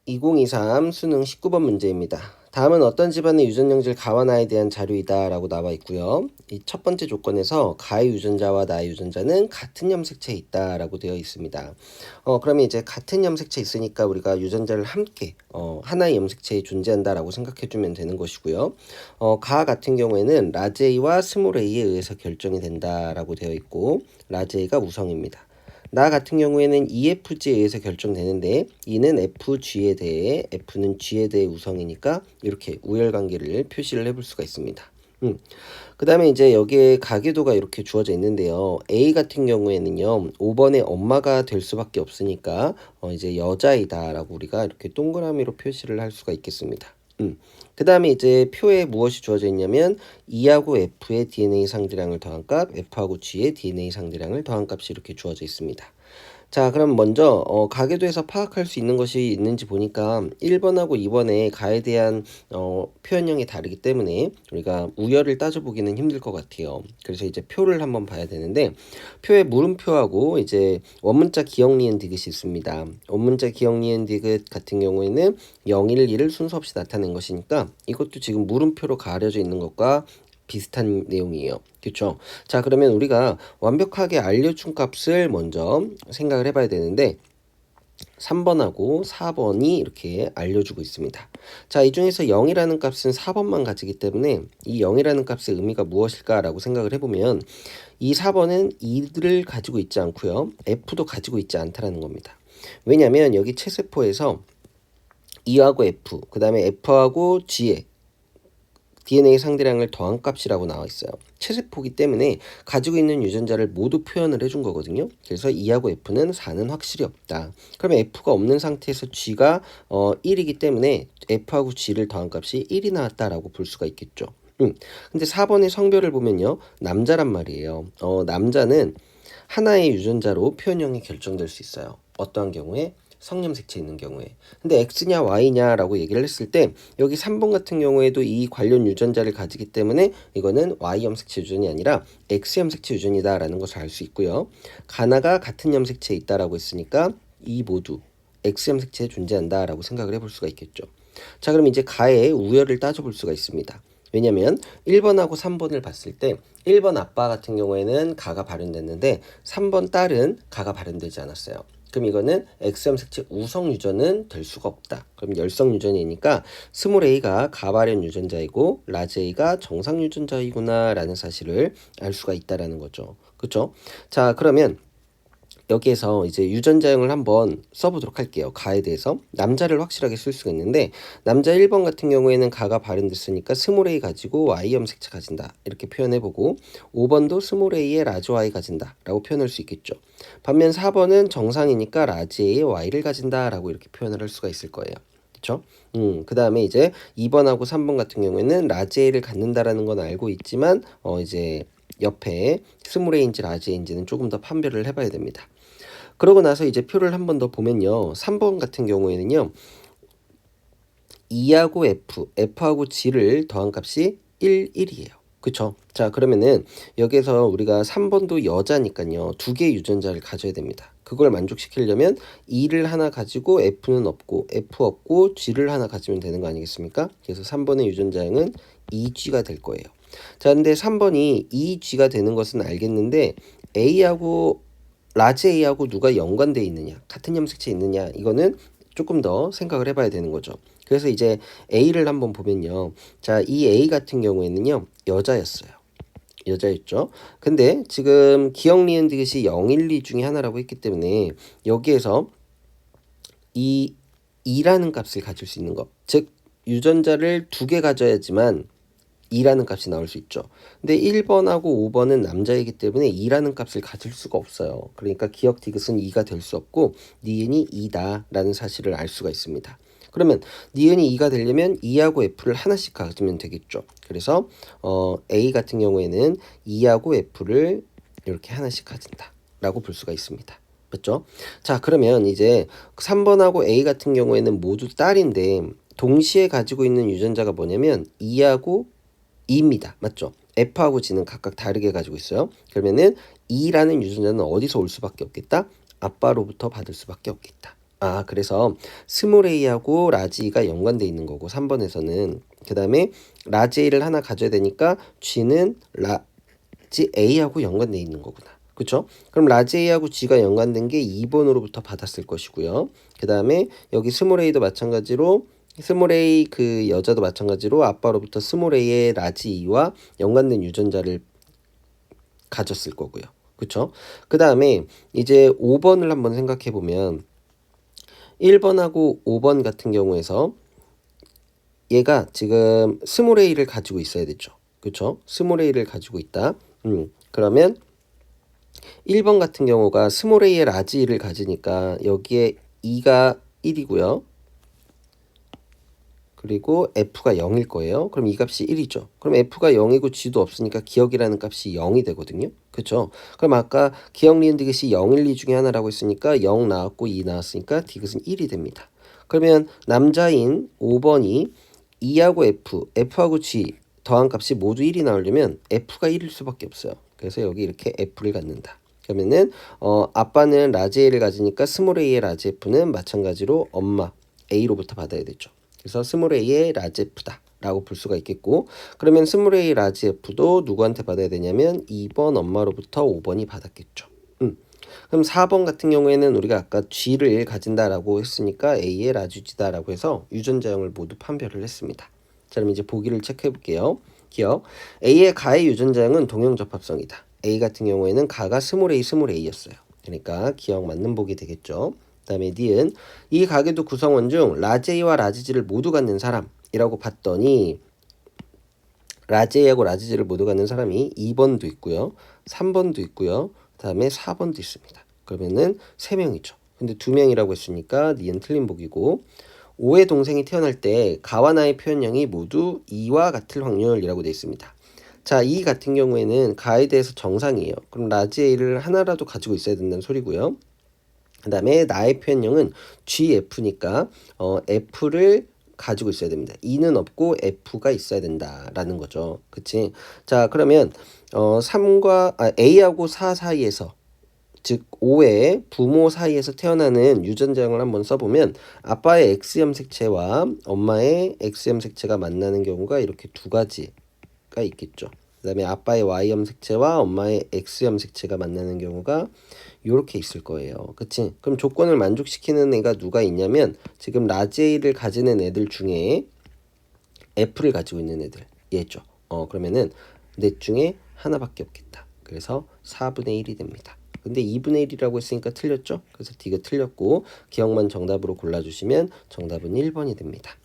2023 수능 19번 문제입니다. 다음은 어떤 집안의 유전영질 가와나에 대한 자료이다 라고 나와 있고요. 이 첫 번째 조건에서 가의 유전자와 나의 유전자는 같은 염색체에 있다 라고 되어 있습니다. 그러면 이제 같은 염색체에 있으니까 우리가 유전자를 함께 하나의 염색체에 존재한다 라고 생각해 주면 되는 것이고요. 가 같은 경우에는 라지 A와 스몰 a에 의해서 결정이 된다 라고 되어 있고, 라지 A가 우성입니다. 나 같은 경우에는 EFG에 의해서 결정되는데, E는 FG에 대해, F는 G에 대해 우성이니까 이렇게 우열관계를 표시를 해볼 수가 있습니다. 그 다음에 이제 여기에 가계도가 이렇게 주어져 있는데요. A 같은 경우에는요, 5번의 엄마가 될 수밖에 없으니까 이제 여자이다 라고 우리가 이렇게 동그라미로 표시를 할 수가 있겠습니다. 그 다음에 이제 표에 무엇이 주어져 있냐면 E하고 F의 DNA 상대량을 더한 값, F하고 G의 DNA 상대량을 더한 값이 이렇게 주어져 있습니다. 자, 그럼 먼저 가계도에서 파악할 수 있는 것이 있는지 보니까 1번하고 2번의 가에 대한 표현형이 다르기 때문에 우리가 우열을 따져보기는 힘들 것 같아요. 그래서 이제 표를 한번 봐야 되는데, 표에 물음표하고 이제 원문자 기억 니은 디귿이 있습니다. 원문자 기억 니은 디귿 같은 경우에는 0, 1, 2를 순서 없이 나타낸 것이니까 이것도 지금 물음표로 가려져 있는 것과 비슷한 내용이에요. 그렇죠? 자, 그러면 우리가 완벽하게 알려준 값을 먼저 생각을 해봐야 되는데 3번하고 4번이 이렇게 알려주고 있습니다. 자, 이 중에서 0이라는 값은 4번만 가지기 때문에 이 0이라는 값의 의미가 무엇일까라고 생각을 해보면 이 4번은 2를 가지고 있지 않고요. F도 가지고 있지 않다라는 겁니다. 왜냐하면 여기 채세포에서 E하고 F, 그 다음에 F하고 G의 DNA 상대량을 더한 값이라고 나와 있어요. 채세포기 때문에 가지고 있는 유전자를 모두 표현을 해준 거거든요. 그래서 E하고 F는 4는 확실히 없다. 그러면 F가 없는 상태에서 G가 1이기 때문에 F하고 G를 더한 값이 1이 나왔다라고 볼 수가 있겠죠. 근데 4번의 성별을 보면요, 남자란 말이에요. 남자는 하나의 유전자로 표현형이 결정될 수 있어요. 어떠한 경우에? 성염색체 있는 경우에. 근데 X냐 Y냐라고 얘기를 했을 때 여기 3번 같은 경우에도 이 관련 유전자를 가지기 때문에 이거는 Y 염색체 유전이 아니라 X 염색체 유전이다라는 것을 알 수 있고요. 가나가 같은 염색체에 있다라고 했으니까 이 모두 X 염색체에 존재한다라고 생각을 해볼 수가 있겠죠. 자, 그럼 이제 가의 우열을 따져볼 수가 있습니다. 왜냐면 1번하고 3번을 봤을 때 1번 아빠 같은 경우에는 가가 발현됐는데 3번 딸은 가가 발현되지 않았어요. 그럼 이거는 X염색체 우성 유전은 될 수가 없다. 그럼 열성 유전이니까 스몰 a가 가발현 유전자이고 라지 a가 정상 유전자이구나 라는 사실을 알 수가 있다라는 거죠. 그렇죠? 자, 그러면 여기에서 이제 유전자형을 한번 써보도록 할게요. 가에 대해서 남자를 확실하게 쓸 수가 있는데, 남자 1번 같은 경우에는 가가 발현됐으니까 스몰 a 가지고 Y 염색체 가진다 이렇게 표현해보고, 5번도 스몰 a에 라지 Y 가진다 라고 표현할 수 있겠죠. 반면 4번은 정상이니까 라지 a에 Y를 가진다 라고 이렇게 표현을 할 수가 있을 거예요. 그쵸? 그 다음에 이제 2번하고 3번 같은 경우에는 라지 a를 갖는다라는 건 알고 있지만 이제 옆에 스몰 a인지 라지 a인지는 조금 더 판별을 해봐야 됩니다. 그러고 나서 이제 표를 한 번 더 보면요, 3번 같은 경우에는요, E하고 F, F하고 G를 더한 값이 1, 1이에요. 그쵸? 자, 그러면은 여기서 우리가 3번도 여자니까요, 두 개의 유전자를 가져야 됩니다. 그걸 만족시키려면 E를 하나 가지고 F는 없고, F 없고 G를 하나 가지면 되는 거 아니겠습니까? 그래서 3번의 유전자형은 EG가 될 거예요. 자, 근데 3번이 EG가 되는 것은 알겠는데 A하고 라지 A하고 누가 연관되어 있느냐, 같은 염색체에 있느냐, 이거는 조금 더 생각을 해봐야 되는 거죠. 그래서 이제 A를 한번 보면요, 자, 이 A 같은 경우에는요, 여자였어요. 여자였죠. 근데 지금 기억 니은 디귿이 0, 1, 2 중에 하나라고 했기 때문에 여기에서 이 2라는 값을 가질 수 있는 것, 즉 유전자를 두 개 가져야지만 2라는 값이 나올 수 있죠. 근데 1번하고 5번은 남자이기 때문에 2라는 값을 가질 수가 없어요. 그러니까 기억 디귿은 2가 될 수 없고 니은이 2다 라는 사실을 알 수가 있습니다. 그러면 니은이 2가 되려면 2하고 F를 하나씩 가지면 되겠죠. 그래서 A 같은 경우에는 2하고 F를 이렇게 하나씩 가진다 라고 볼 수가 있습니다. 맞죠? 자, 그러면 이제 3번하고 A 같은 경우에는 모두 딸인데 동시에 가지고 있는 유전자가 뭐냐면 2하고 2입니다. 맞죠? F하고 G는 각각 다르게 가지고 있어요. 그러면은 2라는 유전자는 어디서 올 수밖에 없겠다? 아빠로부터 받을 수밖에 없겠다. 그래서 스몰 a하고 라지 E가 연관돼 있는 거고 3번에서는 그 다음에 라지 A를 하나 가져야 되니까 G는 라지 A하고 연관돼 있는 거구나. 그쵸? 그럼 라지 A하고 G가 연관된 게 2번으로부터 받았을 것이고요. 그 다음에 여기 스몰 a도 마찬가지로 스몰 a 그 여자도 마찬가지로 아빠로부터 스몰 a의 라지 E와 연관된 유전자를 가졌을 거고요. 그쵸? 그 다음에 이제 5번을 한번 생각해 보면 1번하고 5번 같은 경우에서 얘가 지금 스몰 a를 가지고 있어야 되죠. 그쵸? 스몰 a를 가지고 있다. 그러면 1번 같은 경우가 스몰 a의 라지 E를 가지니까 여기에 2가 1이고요. 그리고 f가 0일 거예요. 그럼 이 값이 1이죠. 그럼 f가 0이고 g도 없으니까 기억이라는 값이 0이 되거든요. 그쵸? 그럼 아까 기억 리은 디귿이 0, 1, 2 중에 하나라고 했으니까 0 나왔고 2 나왔으니까 디귿은 1이 됩니다. 그러면 남자인 5번이 2하고 f하고 g 더한 값이 모두 1이 나오려면 f가 1일 수밖에 없어요. 그래서 여기 이렇게 f를 갖는다. 그러면은 아빠는 라지 A를 가지니까 스몰 a의 라지 F는 마찬가지로 엄마 A로부터 받아야 되죠. 그래서 스몰 a의 라지 F다 라고 볼 수가 있겠고, 그러면 스몰 a 라지 F도 누구한테 받아야 되냐면 2번 엄마로부터 5번이 받았겠죠. 그럼 4번 같은 경우에는 우리가 아까 G를 가진다라고 했으니까 A의 라지 G다라고 해서 유전자형을 모두 판별을 했습니다. 자, 그럼 이제 보기를 체크해 볼게요. 기억. A의 가의 유전자형은 동형접합성이다. A 같은 경우에는 가가 스몰 A였어요. 그러니까 기억 맞는 보기 되겠죠. 그 다음에 니은 이 가계도 구성원 중 라지 A와 라지 G를 모두 갖는 사람이라고 봤더니 라지 A하고 라지 G를 모두 갖는 사람이 2번도 있고요. 3번도 있고요. 그 다음에 4번도 있습니다. 그러면은 3명이죠. 근데 2명이라고 했으니까 니은 틀린 보기고, 5의 동생이 태어날 때 가와 나의 표현형이 모두 2와 같을 확률이라고 되어 있습니다. 자, 이 같은 경우에는 가에 대해서 정상이에요. 그럼 라지 A를 하나라도 가지고 있어야 된다는 소리고요. 그 다음에 나의 표현형은 GF니까 F를 가지고 있어야 됩니다. 2는 없고 F가 있어야 된다라는 거죠. 그치? 자, 그러면 A하고 4 사이에서, 즉 5의 부모 사이에서 태어나는 유전자형을 한번 써보면 아빠의 X염 색체와 엄마의 X염 색체가 만나는 경우가 이렇게 두 가지가 있겠죠. 그 다음에 아빠의 Y염 색체와 엄마의 X염 색체가 만나는 경우가 이렇게 있을 거예요. 그치? 그럼 조건을 만족시키는 애가 누가 있냐면 지금 라지 A를 가지는 애들 중에 F를 가지고 있는 애들 얘죠. 그러면은 넷 중에 하나밖에 없겠다. 그래서 4분의 1이 됩니다. 근데 2분의 1이라고 했으니까 틀렸죠? 그래서 D가 틀렸고 기억만 정답으로 골라주시면 정답은 1번이 됩니다.